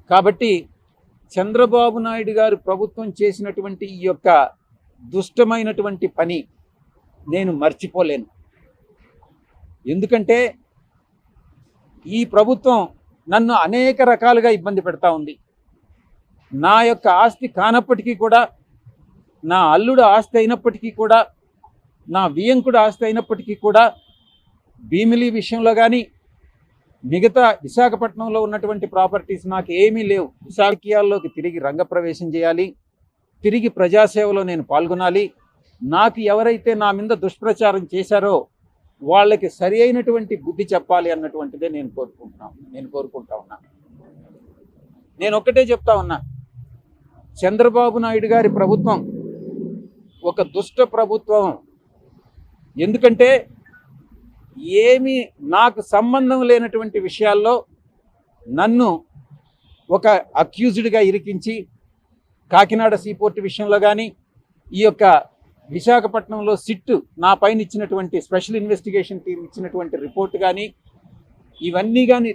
కాబట్టి చంద్రబాబు నాయుడు గారు ప్రభుత్వం చేసినటువంటి ఈ యొక్క దుష్టమైనటువంటి పని నేను మర్చిపోలేను. ఎందుకంటే ఈ ప్రభుత్వం నన్ను అనేక రకాలుగా ఇబ్బంది పెడతా ఉంది. నా యొక్క ఆస్తి కానప్పటికీ కూడా, నా అల్లుడు ఆస్తి అయినప్పటికీ కూడా, నా వియంకుడు ఆస్తి అయినప్పటికీ కూడా, భీమిలి విషయంలో కానీ మిగతా విశాఖపట్నంలో ఉన్నటువంటి ప్రాపర్టీస్ నాకు ఏమీ లేవు. విశాఖలోకి తిరిగి రంగప్రవేశం చేయాలి, తిరిగి ప్రజాసేవలో నేను పాల్గొనాలి. నాకు ఎవరైతే నా మీద దుష్ప్రచారం చేశారో వాళ్ళకి సరి అయినటువంటి బుద్ధి చెప్పాలి అన్నటువంటిదే నేను కోరుకుంటా ఉన్నా. నేను ఒక్కటే చెప్తా ఉన్నా, చంద్రబాబు నాయుడు గారి ప్రభుత్వం ఒక దుష్ట ప్రభుత్వం. ఎందుకంటే ఏమీ నాకు సంబంధం లేనటువంటి విషయాల్లో నన్ను ఒక అక్యూజ్డ్గా ఇరికించి, కాకినాడ సీపోర్ట్ విషయంలో కానీ, ఈ యొక్క విశాఖపట్నంలో సిట్ నా పైన ఇచ్చినటువంటి స్పెషల్ ఇన్వెస్టిగేషన్ టీం ఇచ్చినటువంటి రిపోర్ట్ కానీ, ఇవన్నీ కానీ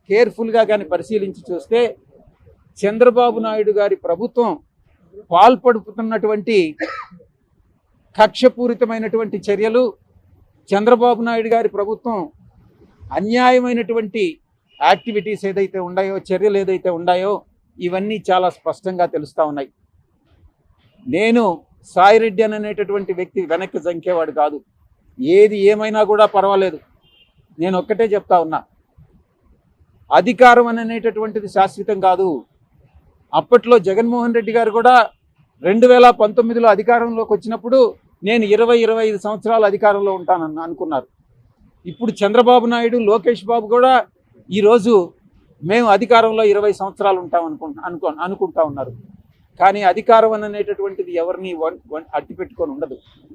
కేర్ఫుల్గా కానీ పరిశీలించి చూస్తే చంద్రబాబు నాయుడు గారి ప్రభుత్వం పాల్పడుతున్నటువంటి కక్షపూరితమైనటువంటి చర్యలు, చంద్రబాబు నాయుడు గారి ప్రభుత్వం అన్యాయమైనటువంటి యాక్టివిటీస్ ఏదైతే ఉన్నాయో, చర్యలు ఏదైతే ఉన్నాయో, ఇవన్నీ చాలా స్పష్టంగా తెలుస్తూ ఉన్నాయి. నేను సాయిరెడ్డి అనేటటువంటి వ్యక్తి వెనక్కి జంకేవాడు కాదు. ఏది ఏమైనా కూడా పర్వాలేదు. నేను ఒక్కటే చెప్తా ఉన్నా, అధికారం అనేటటువంటిది శాశ్వతం కాదు. అప్పట్లో జగన్మోహన్ రెడ్డి గారు కూడా 2019లో అధికారంలోకి వచ్చినప్పుడు నేను 20-25 సంవత్సరాలు అధికారంలో ఉంటానని అనుకున్నారు. ఇప్పుడు చంద్రబాబు నాయుడు, లోకేష్ బాబు కూడా ఈరోజు మేము అధికారంలో 20 సంవత్సరాలు ఉంటాం అనుకుంటా ఉన్నారు. కానీ అధికారం అనేటటువంటిది ఎవరిని అడ్డు పెట్టుకొని ఉండదు.